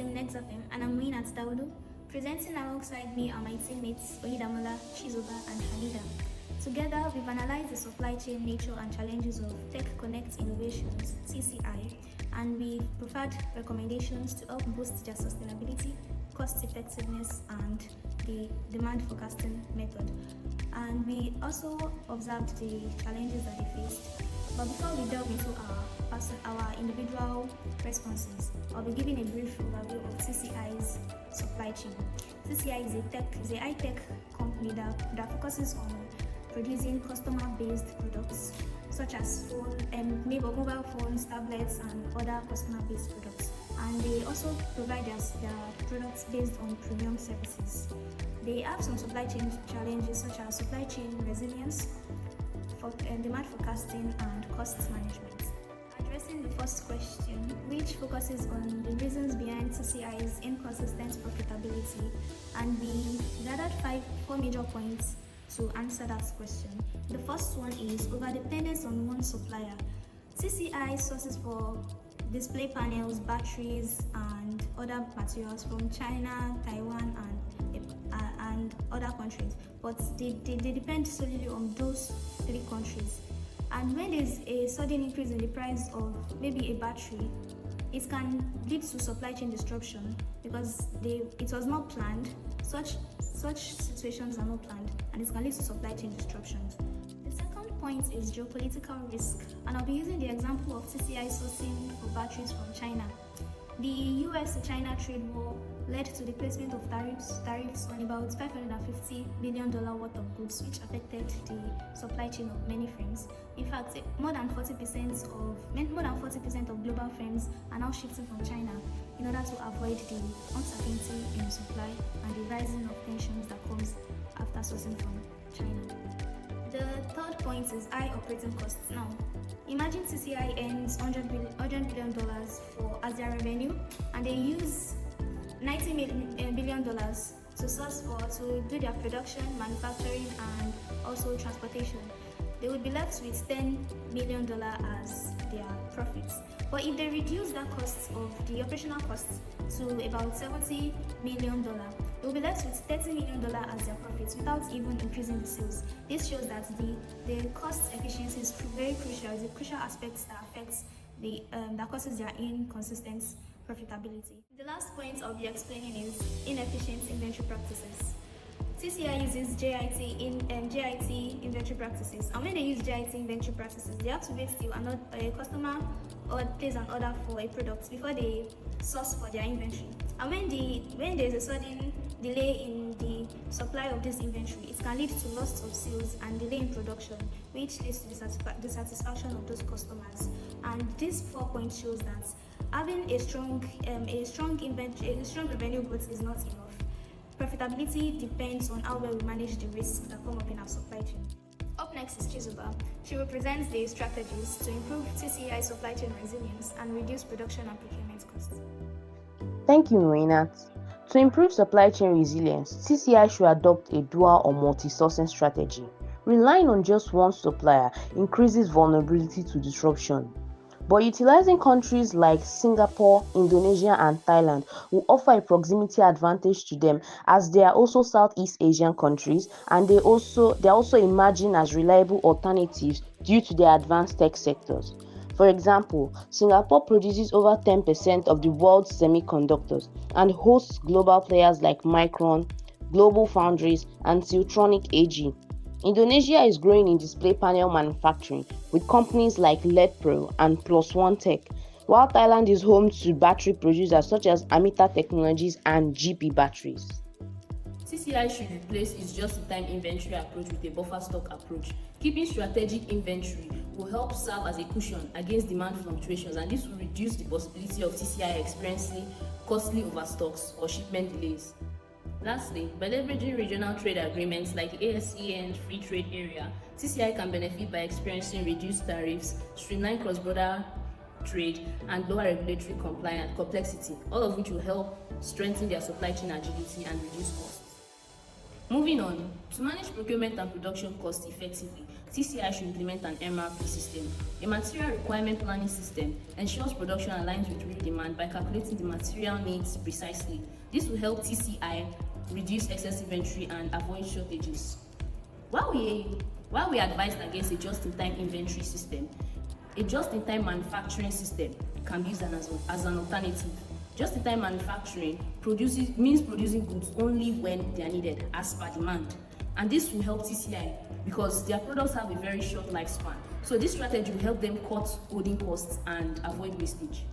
team NexaFem, and I'm Moinat Daudu. Presenting alongside me are my teammates Ohidamola, Chizoba, and Hamida. Together, we've analyzed the supply chain nature and challenges of Tech Connect Innovations (TCI), and we've prepared recommendations to help boost their sustainability, cost effectiveness, and the demand forecasting method. And we also observed the challenges that they faced. But before we delve into our individual responses, I'll be giving a brief overview of TCI's supply chain. TCI is a high-tech company that focuses on producing customer-based products such as mobile phones, tablets, and other customer-based products. And they also provide their products based on premium services. They have some supply chain challenges such as supply chain resilience, demand forecasting, and cost management. Addressing the first question, which focuses on the reasons behind TCI's inconsistent profitability, and we gathered four major points to answer that question. The first one is overdependence on one supplier. TCI sources for display panels, batteries, and other materials from China, Taiwan, and other countries, but they depend solely on those three countries. And when there's a sudden increase in the price of maybe a battery, it can lead to supply chain disruption because it was not planned. Such situations are not planned, and it can lead to supply chain disruptions. The second point is geopolitical risk, and I'll be using the example of TCI sourcing for batteries from China. The US-China trade war led to the placement of tariffs on about $550 billion worth of goods, which affected the supply chain of many firms. In fact, more than 40% of global firms are now shifting from China in order to avoid the uncertainty in supply and the rising of tensions that comes after sourcing from China. The third point is high operating costs. Now, imagine TCI earns $100 billion as their revenue, and they use $90 billion to do their production, manufacturing, and also transportation. They would be left with $10 million as their profits. But if they reduce that cost of the operational costs to about $70 million, they will be left with $30 million as their profits without even increasing the sales. This shows that the cost efficiency is very crucial. It's a crucial aspect that affects that causes their inconsistent profitability. The last point I'll be explaining is inefficient inventory practices. TCI uses JIT inventory practices, and when they use JIT inventory practices, they have to wait till a customer or place an order for a product before they source for their inventory. And when there's a sudden delay in the supply of this inventory, it can lead to loss of sales and delay in production, which leads to dissatisfaction of those customers. And this 4 points shows that having a strong revenue growth is not enough. Profitability depends on how well we manage the risks that come up in our supply chain. Up next is Chizoba. She represents the strategies to improve TCI supply chain resilience and reduce production and procurement costs. Thank you, Moinat. To improve supply chain resilience, TCI should adopt a dual or multi-sourcing strategy. Relying on just one supplier increases vulnerability to disruption. But utilizing countries like Singapore, Indonesia, and Thailand will offer a proximity advantage to them, as they are also Southeast Asian countries, and they are also emerging as reliable alternatives due to their advanced tech sectors. For example, Singapore produces over 10% of the world's semiconductors and hosts global players like Micron, Global Foundries, and Siltronic AG. Indonesia is growing in display panel manufacturing with companies like LEDPro and Plus One Tech, while Thailand is home to battery producers such as Amita Technologies and GP Batteries. TCI should replace its just-in-time inventory approach with a buffer stock approach. Keeping strategic inventory will help serve as a cushion against demand fluctuations, and this will reduce the possibility of TCI experiencing costly overstocks or shipment delays. Lastly, by leveraging regional trade agreements like the ISCEA Free Trade Area, TCI can benefit by experiencing reduced tariffs, streamlined cross-border trade, and lower regulatory complexity, all of which will help strengthen their supply chain agility and reduce costs. Moving on, to manage procurement and production costs effectively, TCI should implement an MRP system. A material requirement planning system ensures production aligns with real demand by calculating the material needs precisely. This will help TCI reduce excess inventory and avoid shortages. While we advised against a just-in-time inventory system, a just-in-time manufacturing system can be used as an alternative. Just-in-time manufacturing means producing goods only when they are needed as per demand. And this will help TCI because their products have a very short lifespan. So this strategy will help them cut holding costs and avoid wastage.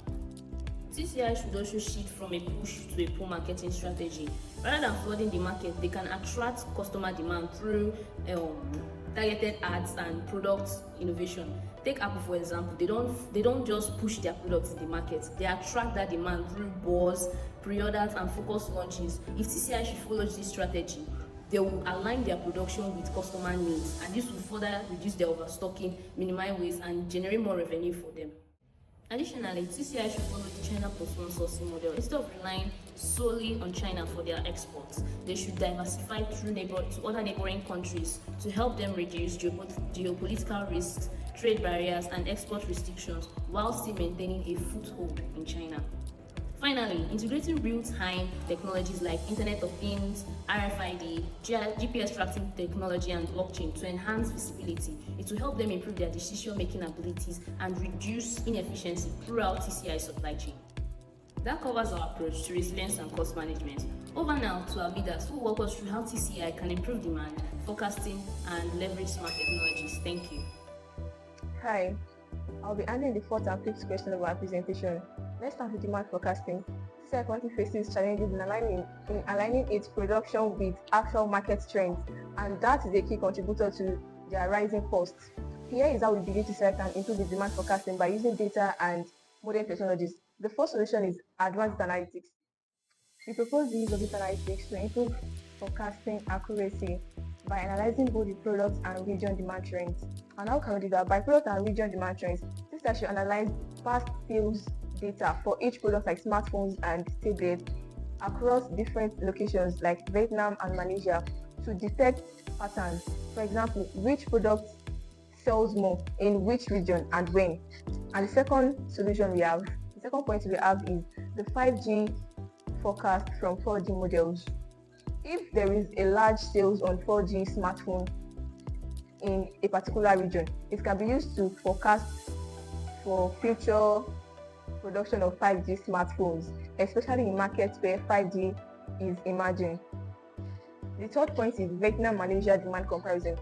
TCI should also shift from a push to a pull marketing strategy. Rather than flooding the market, they can attract customer demand through targeted ads and product innovation. Take Apple for example. They don't just push their products in the market. They attract that demand through buzz, pre-orders, and focused launches. If TCI should follow this strategy, they will align their production with customer needs, and this will further reduce their overstocking, minimize waste, and generate more revenue for them. Additionally, TCI should follow the China plus one sourcing model. Instead of relying solely on China for their exports, they should diversify to other neighboring countries to help them reduce geopolitical risks, trade barriers, and export restrictions while still maintaining a foothold in China. Finally, integrating real-time technologies like Internet of Things, RFID, GPS tracking technology, and blockchain to enhance visibility. It will help them improve their decision-making abilities and reduce inefficiency throughout TCI supply chain. That covers our approach to resilience and cost management. Over now to our leaders who will walk us through how TCI can improve demand, forecasting, and leverage smart technologies. Thank you. Hi, I'll be handling the fourth and fifth question of our presentation. Let's start with demand forecasting. TCI currently faces challenges in aligning its production with actual market trends, and that is a key contributor to their rising costs. Here is how we believe TCI can improve the demand forecasting by using data and modern technologies. The first solution is advanced analytics. We propose the use of data analytics to improve forecasting accuracy by analyzing both the product and region demand trends. And how can we do that? By product and region demand trends, TCI should analyze past sales data for each product like smartphones and tablets across different locations like Vietnam and Malaysia to detect patterns. For example, which product sells more in which region and when. And the second point we have is the 5G forecast from 4G models. If there is a large sales on 4G smartphone in a particular region, it can be used to forecast for future production of 5G smartphones, especially in markets where 5G is emerging. The third point is Vietnam-Malaysia demand comparison.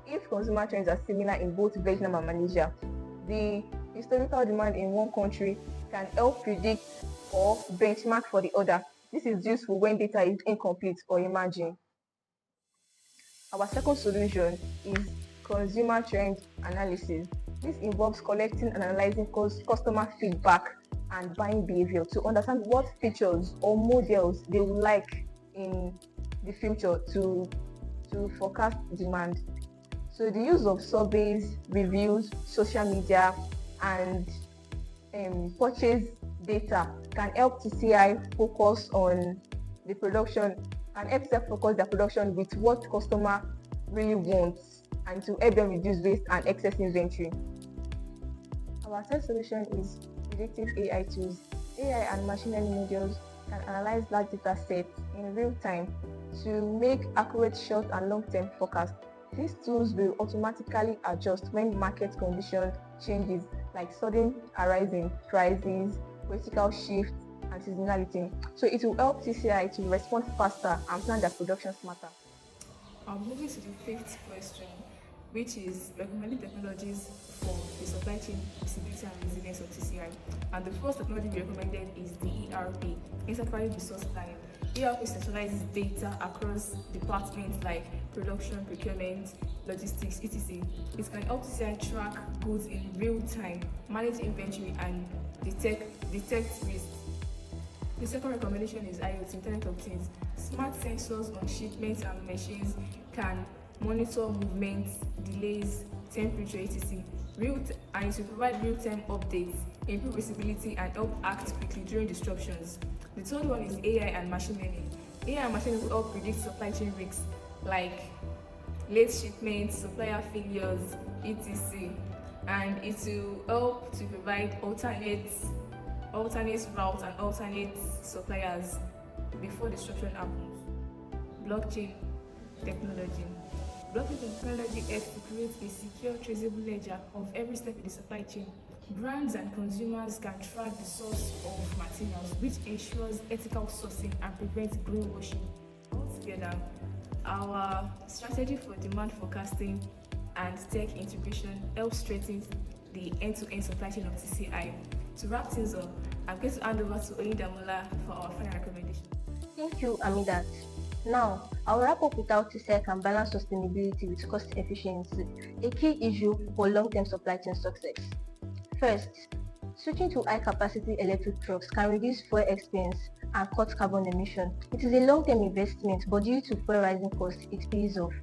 If consumer trends are similar in both Vietnam and Malaysia, the historical demand in one country can help predict or benchmark for the other. This is useful when data is incomplete or emerging. Our second solution is consumer trend analysis. This involves collecting and analyzing customer feedback and buying behavior to understand what features or models they would like in the future to forecast demand. So the use of surveys, reviews, social media, and purchase data can help TCI focus on the production and help them focus their production with what customer really wants and to help them reduce waste and excess inventory. Our third solution is predictive AI tools. AI and machine learning models can analyze large data sets in real time to make accurate short and long-term forecasts. These tools will automatically adjust when market condition changes, like sudden arising prices, vertical shifts, and seasonality. So it will help TCI to respond faster and plan their production smarter. Moving to the fifth question, which is recommended technologies for the supply chain visibility and resilience of TCI. And the first technology we recommended is the ERP, Enterprise Resource Planning. ERP centralizes data across departments like production, procurement, logistics, etc. It can help TCI track goods in real time, manage inventory, and detect risks. The second recommendation is IoT, Internet of Things. Smart sensors on shipments and machines can monitor movements, delays, temperature, etc. And it will provide real-time updates, improve visibility, and help act quickly during disruptions. The third one is AI and machine learning. AI and machine learning will help predict supply chain risks like late shipments, supplier failures, etc. And it will help to provide alternate routes and alternate suppliers before disruption happens. Blockchain technology. Blockchain technology helps to create a secure, traceable ledger of every step in the supply chain. Brands and consumers can track the source of materials, which ensures ethical sourcing and prevents greenwashing. Altogether, our strategy for demand forecasting and tech integration helps strengthen the end-to-end supply chain of TCI. To wrap things up, I'm going to hand over to Oyedamola for our final recommendation. Thank you, Amidat. Now, I'll wrap up with how TCI can balance sustainability with cost efficiency, a key issue for long-term supply chain success. First, switching to high-capacity electric trucks can reduce fuel expense and cut carbon emission. It is a long-term investment, but due to fuel rising costs, it pays off.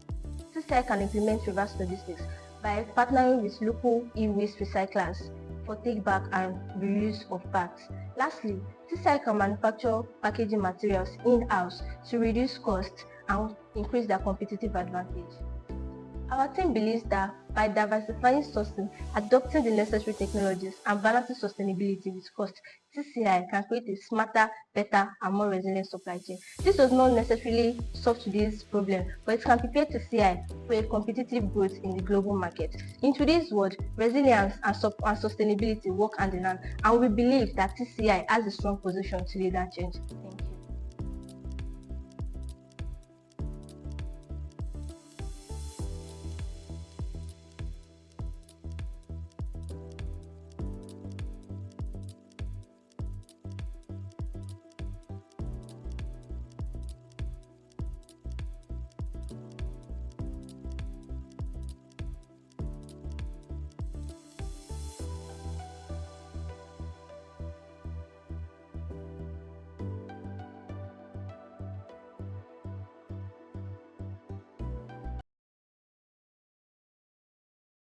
TCI can implement reverse logistics by partnering with local e-waste recyclers for take-back and reuse of parts. Lastly, TCI can manufacture packaging materials in-house to reduce costs and increase their competitive advantage. Our team believes that by diversifying sourcing, adopting the necessary technologies, and balancing sustainability with cost, TCI can create a smarter, better, and more resilient supply chain. This does not necessarily solve today's problem, but it can prepare TCI for a competitive growth in the global market. In today's world, resilience and sustainability work hand in hand, and we believe that TCI has a strong position to lead that change.